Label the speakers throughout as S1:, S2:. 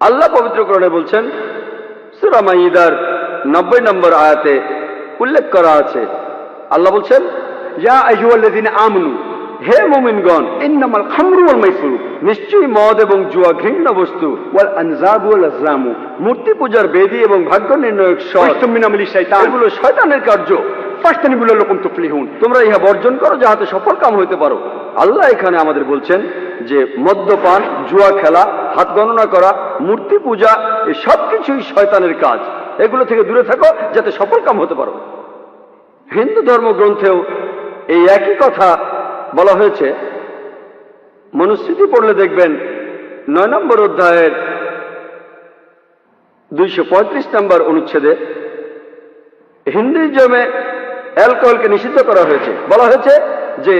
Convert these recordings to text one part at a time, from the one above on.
S1: আল্লাহ পবিত্র কোরআনে বলছেন, সূরা মাইদার 90 নম্বর আয়াতে উল্লেখ করা আছে, আল্লাহ বলছেন, ইয়া আইয়ুহাল্লাযীনা আমানু, হে মুমিনগণ, ইন্নামাল খামরু ওয়াল মাইসিরু, নিশ্চয়ই মদ এবং জুয়া ঘৃণ্য বস্তু, ওয়াল আনজাবু ওয়াল আজলামু, মূর্তি পূজার বেদী এবং ভাগ্য নির্ণয়ক শয়তান, মিন আমালি শাইতান, এগুলো শয়তানের কার্য, ফাজতানিবু লাআল্লাকুম তুফলিহুন, তোমরা ইহা বর্জন করো যাহাতে সফল কাম হইতে পারো। আল্লাহ এখানে আমাদের বলছেন যে মদ্যপান, জুয়া খেলা, হাত গণনা করা, মূর্তি পূজা, এই সব কিছুই শয়তানের কাজ, এগুলো থেকে দূরে থাকো যাতে সফল কাম হতে পারো। হিন্দু ধর্মগ্রন্থেও এই একই কথা বলা হয়েছে। মনুস্মৃতি পড়লে দেখবেন 9 নম্বর অধ্যায়ের 235 নম্বর অনুচ্ছেদে হিন্দুইজমে অ্যালকোহলকে নিষিদ্ধ করা হয়েছে। বলা হয়েছে যে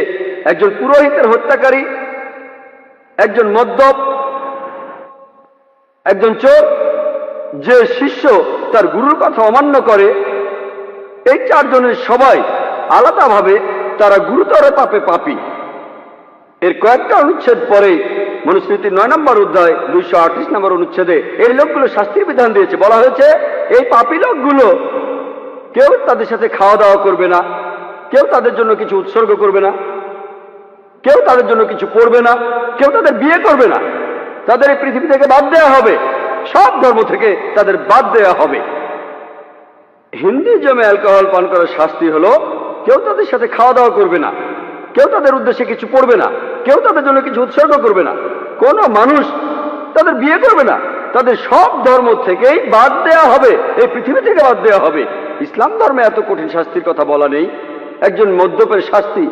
S1: একজন পুরোহিতের হত্যাকারী, একজন মদ্যপ, একজন চোর, যে শিষ্য তার গুরুর কথা অমান্য করে, এই চারজনের সবাই আলাদাভাবে তারা গুরুতর পাপে পাপী। এর কয়েকটা অনুচ্ছেদ পরে মনুস্মৃতির 9 নম্বর অধ্যায় 238 নম্বর অনুচ্ছেদে এই লোকগুলো শাস্তির বিধান দিয়েছে। বলা হয়েছে এই পাপী লোকগুলো কেউ তাদের সাথে খাওয়া দাওয়া করবে না, কেউ তাদের জন্য কিছু উৎসর্গ করবে না, কেউ তাদের জন্য কিছু করবে না, কেউ তাদের বিয়ে করবে না, তাদের এই পৃথিবী থেকে বাদ দেওয়া হবে, সব ধর্ম থেকে তাদের বাদ দেওয়া হবে। হিন্দুইজমে অ্যালকোহল পান করার শাস্তি হলো কেউ তাদের সাথে খাওয়া দাওয়া করবে না, কেউ তাদের উদ্দেশ্যে কিছু পড়বে না, কেউ তাদের জন্য কিছু উৎসর্গ করবে না, কোন মানুষ তাদের বিয়ে করবে না, তাদের সব ধর্ম থেকেই বাদ দেওয়া হবে, এই পৃথিবী থেকে বাদ দেওয়া হবে। ইসলাম ধর্মে এত কঠিন শাস্তির কথা বলা নেই, একজন মদ্যপের শাস্তি।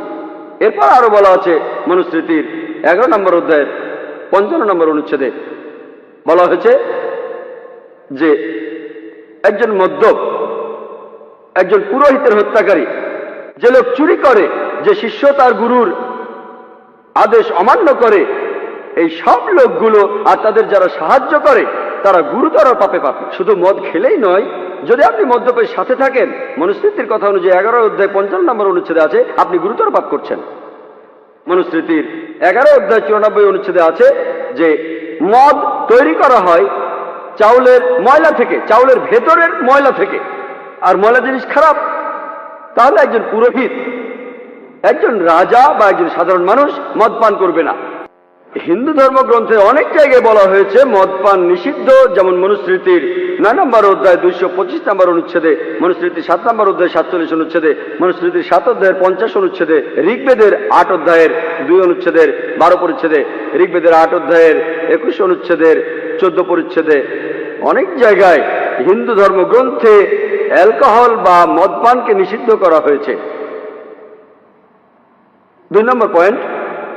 S1: এরপর আরো বলা আছে মনুস্মৃতির 11 নম্বর অধ্যায়ের 55 নম্বর অনুচ্ছেদে বলা হয়েছে যে একজন মদ্যপ, একজন পুরোহিতের হত্যাকারী, যে লোক চুরি করে, যে শিষ্য তার গুরুর আদেশ অমান্য করে, এই সব লোকগুলো আর তাদের যারা সাহায্য করে তারা গুরুতর পাপে পাপী। শুধু মদ খেলেই নয়, যদি আপনি মদ্যপের সাথে থাকেন, মনুস্মৃতির কথা অনুযায়ী 11 অধ্যায় 55 নম্বর অনুচ্ছেদে আছে আপনি গুরুতর পাপ করছেন। মনুস্মৃতির 11 অধ্যায় 94 অনুচ্ছেদে আছে যে মদ তৈরি করা হয় চাউলের ময়লা থেকে, চাউলের ভেতরের ময়লা থেকে, আর ময়লা জিনিস খারাপ, তাহলে একজন পুরোহিত, একজন রাজা বা একজন সাধারণ মানুষ মদ পান করবে না। হিন্দু ধর্মগ্রন্থে অনেক জায়গায় বলা হয়েছে মদ পান নিষিদ্ধ, যেমন মনুস্মৃতির 9 নম্বর অধ্যায় 225 নম্বর অনুচ্ছেদে, মনুস্মৃতির 7 নম্বর অধ্যায় 47 অনুচ্ছেদে, মনুস্মৃতির 7 অধ্যায়ের 50 অনুচ্ছেদে, ঋগ্বেদের 8 অধ্যায়ের 2 অনুচ্ছেদের 12 পরিচ্ছেদে, ঋগ্বেদের 8 অধ্যায়ের 21 অনুচ্ছেদের 14 পরিচ্ছেদে, অনেক জায়গায় হিন্দু ধর্মগ্রন্থে অ্যালকোহল বা মদপানকে নিষিদ্ধ করা হয়েছে। 2 নম্বর পয়েন্ট,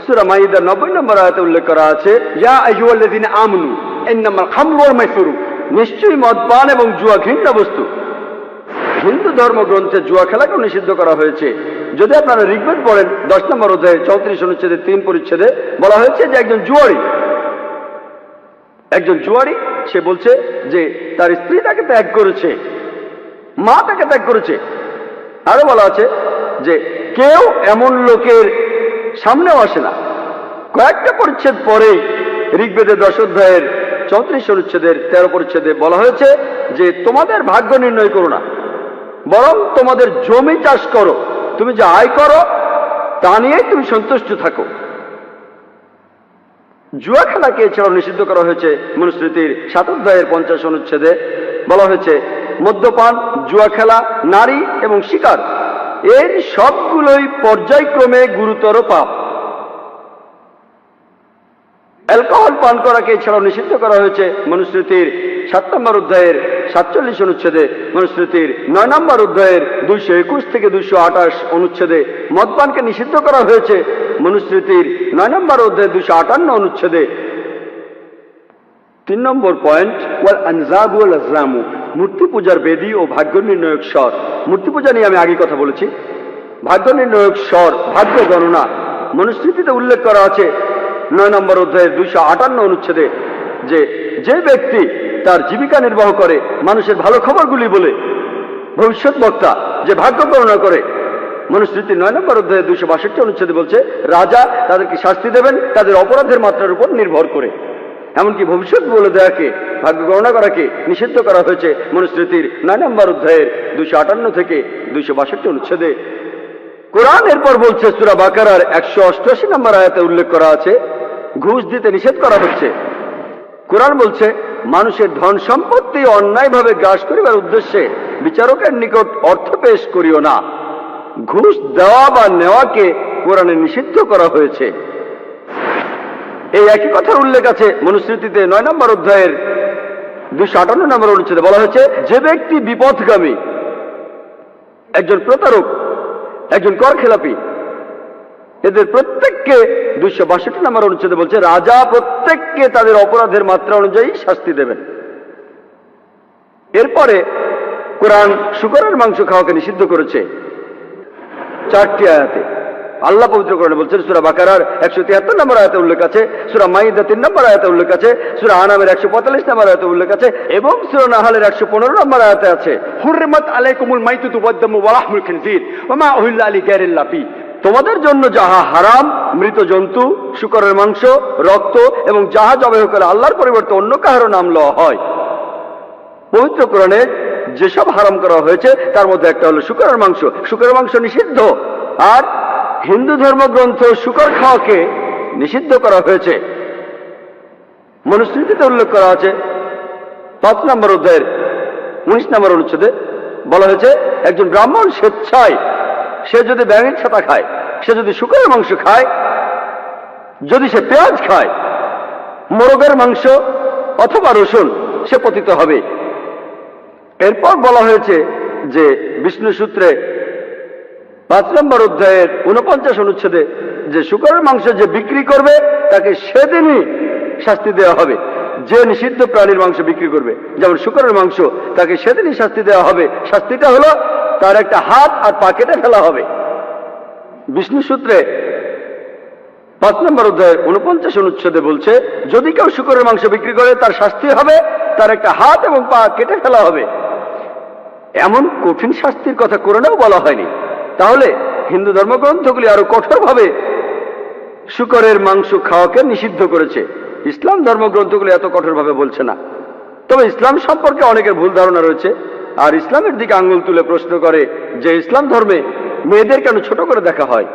S1: সূরা মাইদার 90 নম্বর আয়াতে উল্লেখ করা আছে, ইয়া আইয়ুহাল্লাযীনা আমানু ইন্নামাল খামরু ওয়াল মাইসিরু, নিশ্চয়ই মদপান এবং জুয়া ঘৃণ্য বস্তু। হিন্দু ধর্মগ্রন্থে জুয়া খেলাকেও নিষিদ্ধ করা হয়েছে। যদি আপনারা ঋগ্বেদ পড়েন 10 নম্বর অধ্যায়ে 34 অনুচ্ছেদে 3 পরিচ্ছেদে বলা হয়েছে যে একজন জুয়ারি সে বলছে যে তার স্ত্রী তাকে ত্যাগ করেছে, মা তাকে ত্যাগ করেছে। আরো বলা আছে যে কেউ এমন লোকের সামনেও আসে না। কয়েকটা পরিচ্ছেদ পরেই ঋগ্বেদের 10 অধ্যায়ের 34 অনুচ্ছেদের 13 পরিচ্ছেদে বলা হয়েছে যে তোমাদের ভাগ্য নির্ণয় করো না, বরং তোমাদের জমি চাষ করো, তুমি যা আয় করো তা নিয়েই তুমি সন্তুষ্ট থাকো। জুয়া খেলাকে এছাড়াও নিষিদ্ধ করা হয়েছে। মনুস্মৃতির 7 অধ্যায়ের 50 অনুচ্ছেদে বলা হয়েছে মদ্যপান, জুয়া খেলা, নারী এবং শিকার, এর সবগুলোই পর্যায়ক্রমে গুরুতর পাপ। অ্যালকোহল পান করাকে এছাড়াও নিষিদ্ধ করা হয়েছে মনুস্মৃতির 7 নম্বর অধ্যায়ের 47 অনুচ্ছেদে, মনুস্মৃতির 9 নম্বর অধ্যায়ের 221 থেকে 228 অনুচ্ছেদে মদপানকে নিষিদ্ধ করা হয়েছে মনুস্মৃতির 9 নম্বর অধ্যায়ের 258 অনুচ্ছেদে। 3 নম্বর পয়েন্ট, ওয়াল আনজাবু ওয়াল আজলামু, মূর্তি পূজার বেদী ও ভাগ্য নির্ণয়ক স্বর। মূর্তি পূজা নিয়ে আমি আগে কথা বলেছি। ভাগ্য নির্ণয়ক স্বর, ভাগ্য গণনা, মনুস্মৃতিতে উল্লেখ করা আছে 9 নম্বর অধ্যায়ের 258 অনুচ্ছেদে যে ব্যক্তি তার জীবিকা নির্বাহ করে মানুষের ভালো খবরগুলি বলে, ভবিষ্যৎ বক্তা, যে ভাগ্য গণনা করে, মনুস্মৃতির 9 নম্বর অধ্যায়ের 262 অনুচ্ছেদে বলছে রাজা তাদেরকে শাস্তি দেবেন তাদের অপরাধের মাত্রার উপর নির্ভর করে। এমনকি ভবিষ্যৎ বলে দেয়াকে ভাগ্য গণনা করাকে নিষিদ্ধ করা হয়েছে মনুস্মৃতির 9 নম্বর অধ্যায়ের 258 থেকে 262 অনুচ্ছেদে। কোরআন এরপর বলছে, সূরা বাকারার 188 নম্বর আয়াতে উল্লেখ করা আছে, ঘুষ দিতে নিষেধ করা হচ্ছে। কোরআন বলছে, মানুষের ধন সম্পত্তি অন্যায়ভাবে গ্রাস করিবার উদ্দেশ্যে বিচারকের নিকট অর্থ পেশ করিও না। ঘুষ দেওয়া বা নেওয়াকে কোরআনে নিষিদ্ধ করা হয়েছে। এই একই কথার উল্লেখ আছে মনুস্মৃতিতে 9 নম্বর অধ্যায়ের 258 নম্বর অনুচ্ছেদে। বলা হয়েছে, যে ব্যক্তি বিপথগামী, একজন প্রতারক, একজন করখেলাপি, এদের প্রত্যেককে 262 নম্বর অনুচ্ছেদে বলছে, রাজা প্রত্যেককে তাদের অপরাধের মাত্রা অনুযায়ী শাস্তি দেবেন। এরপরে কোরআন শূকরের মাংস খাওয়াকে নিষিদ্ধ করেছে 4টি আয়াতে। আল্লাহ পবিত্র কোরআনে বলছেন, সূরা বাকারার 173 নম্বর আয়াতে উল্লেখ আছে, সূরা মাইদা 3 নম্বর আয়াতে উল্লেখ আছে, সূরা আনামের 145 নম্বর আয়াতে উল্লেখ আছে, এবং সূরা নাহলের 115 নম্বর আয়াতে আছে, হুররিমাত আলাইকুমুল মাইতাতু ওয়াদ-দামু ওয়া লাহমুল খিনজির ওয়া মা উহিল্লা লিগাইরিল্লাহ বি। তোমাদের জন্য যাহা হারাম, মৃত জন্তু, শূকরের মাংস, রক্ত এবং যাহা জবাই করে আল্লাহর পরিবর্তে অন্য কাহারও নাম লওয়া হয়। পবিত্র কোরআনে যেসব হারাম করা হয়েছে তার মধ্যে একটা হলো শূকরের মাংস। শূকরের মাংস নিষিদ্ধ। আর হিন্দু ধর্মগ্রন্থ শূকর খাওয়াকে নিষিদ্ধ করা হয়েছে। মনুস্মৃতিতে উল্লেখ করা আছে 5 নম্বর অধ্যায়ের 19 নম্বর অনুচ্ছেদে। বলা হয়েছে, একজন ব্রাহ্মণ স্বেচ্ছায়, সে যদি ব্যাঙের ছাতা খায়, সে যদি শূকরের মাংস খায়, যদি সে পেঁয়াজ খায়, মোরগের মাংস অথবা রসুন, সে পতিত হবে। এরপর বলা হয়েছে যে বিষ্ণু সূত্রে 5 নম্বর অধ্যায়ের 49 অনুচ্ছেদে, যে শূকরের মাংস যে বিক্রি করবে তাকে সেদিনই শাস্তি দেওয়া হবে। যে নিষিদ্ধ প্রাণীর মাংস বিক্রি করবে, যেমন শূকরের মাংস, তাকে সেদিনই শাস্তি দেওয়া হবে। শাস্তিটা হলো তার একটা হাত আর পা কেটে ফেলা হবে। বিষ্ণু সূত্রে 5 নম্বর অধ্যায়ের 49 অনুচ্ছেদে বলছে, যদি কেউ শূকরের মাংস বিক্রি করে তার শাস্তি হবে তার একটা হাত এবং পা কেটে ফেলা হবে। এমন কঠিন শাস্তির কথা কোরআনেও বলা হয়নি। তাহলে হিন্দু ধর্মগ্রন্থগুলি আরো কঠোরভাবে শূকরের মাংস খাওয়াকে নিষিদ্ধ করেছে। ইসলাম ধর্মগ্রন্থগুলি এত কঠোরভাবে বলছে না। তবে ইসলাম সম্পর্কে অনেকের ভুল ধারণা রয়েছে, আর ইসলামের দিকে আঙ্গুল তুলে প্রশ্ন করে যে ইসলাম ধর্মে মেয়েদের কেন ছোট করে দেখা হয়।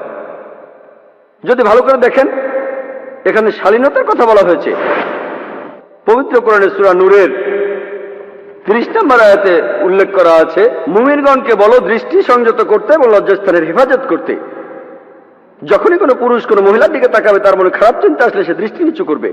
S1: যদি ভালো করে দেখেন, এখানে শালীনতার কথা বলা হয়েছে। পবিত্র কোরআনে সূরা নূরের 30 নম্বর আয়াতে উল্লেখ করা আছে, মুমিনগণকে বলো দৃষ্টি সংযত করতে এবং লজ্জাস্থানের হেফাজত করতে। যখনই কোনো পুরুষ কোনো মহিলার দিকে তাকাবে, তার মনে খারাপ চিন্তা আসলে সে দৃষ্টি নিচু করবে।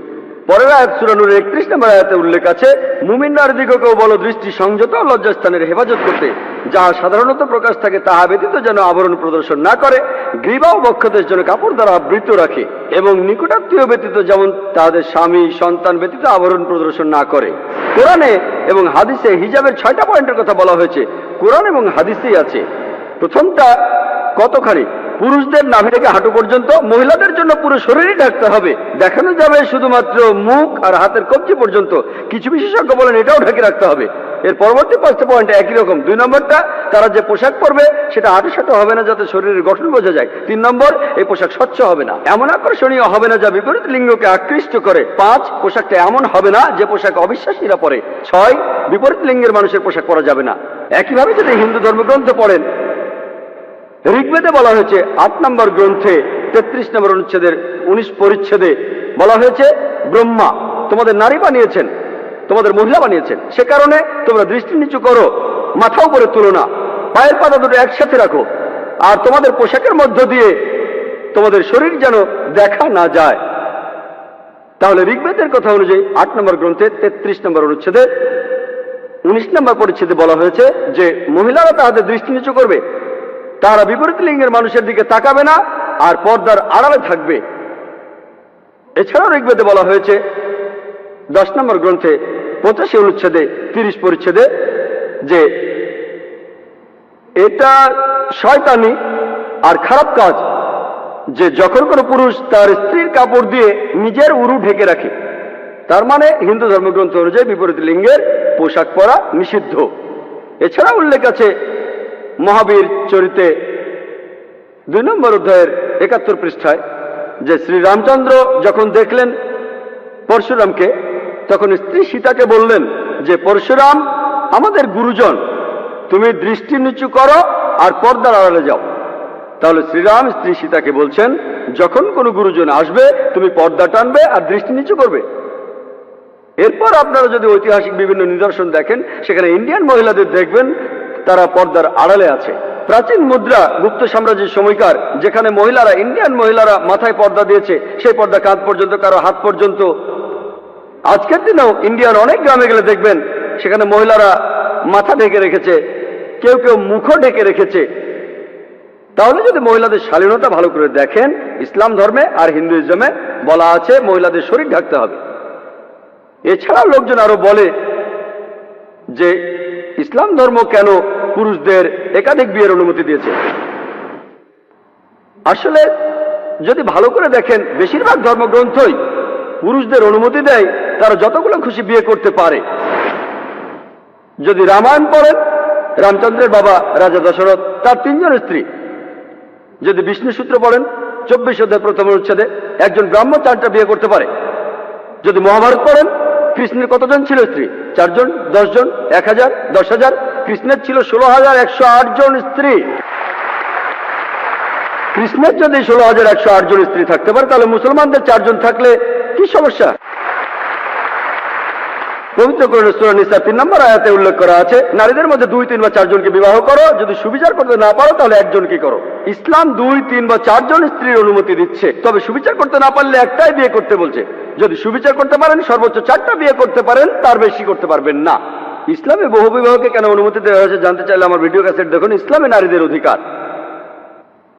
S1: পরের আয়াত সূরা নূরের 31 নম্বর আয়াতে উল্লেখ আছে, মুমিন নারীদিগকেও বলো দৃষ্টি সংযত ও লজ্জাস্থানের হেফাজত করতে। যাহা সাধারণত প্রকাশ থাকে তাহা ব্যতীত যেন আবরণ প্রদর্শন না করে, গ্রীবা ও বক্ষদেশ যেন কাপড় দ্বারা আবৃত রাখে, এবং নিকটাত্মীয় ব্যতীত যেমন তাদের স্বামী সন্তান ব্যতীত আবরণ প্রদর্শন না করে। কোরআনে এবং হাদিসে হিজাবের 6টা পয়েন্টের কথা বলা হয়েছে। কোরআন এবং হাদিসেই আছে। প্রথমটা কতখানি, পুরুষদের নাভি থেকে হাঁটু পর্যন্ত, মহিলাদের জন্য পুরো শরীরই ঢাকতে হবে। দেখানো যাবে শুধুমাত্র মুখ আর হাতের কবজি পর্যন্ত। কিছু বিশেষজ্ঞ বলেন এটাও ঢেকে রাখতে হবে। এর পরবর্তী 5টা পয়েন্ট একই রকম। 2 নম্বরটা, তারা যে পোশাক পরবে সেটা আঁটসাঁটো হবে না যাতে শরীরের গঠন বোঝা যায়। 3 নম্বর, এই পোশাক স্বচ্ছ হবে না, এমন আকর্ষণীয় হবে না যা বিপরীত লিঙ্গকে আকৃষ্ট করে। 5, পোশাকটা এমন হবে না যে পোশাক অবিশ্বাসীরা পরে। 6, বিপরীত লিঙ্গের মানুষের পোশাক পরা যাবে না। একইভাবে যদি হিন্দু ধর্মগ্রন্থ পড়েন, ঋগ্বেদে বলা হয়েছে 8 নম্বর গ্রন্থে 33 নম্বর অনুচ্ছেদের 19 পরিচ্ছেদে বলা হয়েছে, ব্রহ্মা তোমাদের নারী বানিয়েছেন, তোমাদের মহিলা বানিয়েছেন, সে কারণে তোমরা দৃষ্টি নিচু করো, মাথা উপরে তুলো না, পায়ের পাতা দুটো একসাথে রাখো, আর তোমাদের পোশাকের মধ্য দিয়ে তোমাদের শরীর যেন দেখা না যায়। তাহলে ঋগ্বেদের কথা অনুযায়ী 8 নম্বর গ্রন্থে 33 নম্বর অনুচ্ছেদে 19 নম্বর পরিচ্ছেদে বলা হয়েছে যে মহিলারা তাদের দৃষ্টি নিচু করবে, তারা বিপরীত লিঙ্গের মানুষের দিকে তাকাবে না আর পর্দার আড়ালে থাকবে। এছাড়াও ঋগ্বেদে বলা হয়েছে 10 নম্বর গ্রন্থে 85 অনুচ্ছেদে 30 পরিচ্ছেদে যে এটা শয়তানি আর খারাপ কাজ যে যখন কোনো পুরুষ তার স্ত্রীর কাপড় দিয়ে নিজের উরু ঢেকে রাখে। তার মানে হিন্দু ধর্মগ্রন্থ অনুযায়ী বিপরীত লিঙ্গের পোশাক পরা নিষিদ্ধ। এছাড়া উল্লেখ আছে মহাবীর চরিতে 2 নম্বর অধ্যায়ের 71 পৃষ্ঠায় যে শ্রী রামচন্দ্র যখন দেখলেন পরশুরামকে, তখন স্ত্রী সীতাকে বললেন যে পরশুরাম আমাদের গুরুজন, তুমি দৃষ্টি নিচু করো আর পর্দার আড়ালে যাও। তাহলে শ্রীরাম স্ত্রী সীতাকে বলছেন, যখন কোনো গুরুজন আসবে তুমি পর্দা টানবে আর দৃষ্টি নিচু করবে। এরপর আপনারা যদি ঐতিহাসিক বিভিন্ন নিদর্শন দেখেন, সেখানে ইন্ডিয়ান মহিলাদের দেখবেন তারা পর্দার আড়ালে আছে। প্রাচীন মুদ্রা গুপ্ত সাম্রাজ্যের সময়কার, যেখানে মহিলারা, ইন্ডিয়ান মহিলারা মাথায় পর্দা দিয়েছে, সেই পর্দা কাঁধ পর্যন্ত, কারো হাত পর্যন্ত। আজকের দিনেও ইন্ডিয়ার অনেক গ্রামে গেলে দেখবেন সেখানে মহিলারা মাথা ঢেকে রেখেছে, কেউ কেউ মুখও ঢেকে রেখেছে। তাহলে যদি মহিলাদের শালীনতা ভালো করে দেখেন, ইসলাম ধর্মে আর হিন্দুইজমে বলা আছে মহিলাদের শরীর ঢাকতে হবে। এছাড়া লোকজন আরো বলে যে ইসলাম ধর্ম কেন পুরুষদের একাধিক বিয়ের অনুমতি দিয়েছে। আসলে যদি ভালো করে দেখেন, বেশিরভাগ ধর্মগ্রন্থই পুরুষদের অনুমতি দেয় তারা যতগুলো খুশি বিয়ে করতে পারে। যদি রামায়ণ পড়েন, রামচন্দ্রের বাবা রাজা দশরথ, তার 3 জন স্ত্রী। যদি বিষ্ণু সূত্র পড়েন 24 অধ্যায় প্রথম অনুচ্ছেদে, একজন ব্রাহ্ম 4টা বিয়ে করতে পারে। যদি মহাভারত পড়েন, কৃষ্ণের কতজন ছিল স্ত্রী? 4 জন, 10 জন, 1000, 10,000। কৃষ্ণের ছিল 16,108 জন স্ত্রী। কৃষ্ণের যদি 16,108 জন স্ত্রী থাকতে পারে, তাহলে মুসলমানদের 4 জন থাকলে কি সমস্যা? পবিত্র কোরআনের সূরা নিসা 3 নম্বর আয়াতে উল্লেখ করা আছে, নারীদের মধ্যে 2, 3 বা 4 জনকে বিবাহ করো, যদি সুবিচার করতে না পারো তাহলে 1 জনকে করো। ইসলাম 2, 3 বা 4 জন স্ত্রীর অনুমতি দিচ্ছে, তবে সুবিচার করতে না পারলে একটাই বিয়ে করতে বলছে। যদি সুবিচার করতে পারেন সর্বোচ্চ 4টা বিয়ে করতে পারেন, তার বেশি করতে পারবেন না। ইসলামে বহুবিবাহকে কেন অনুমতি দেওয়া হয়েছে জানতে চাইলে আমার ভিডিও ক্যাসেট দেখুন, ইসলামে নারীদের অধিকার।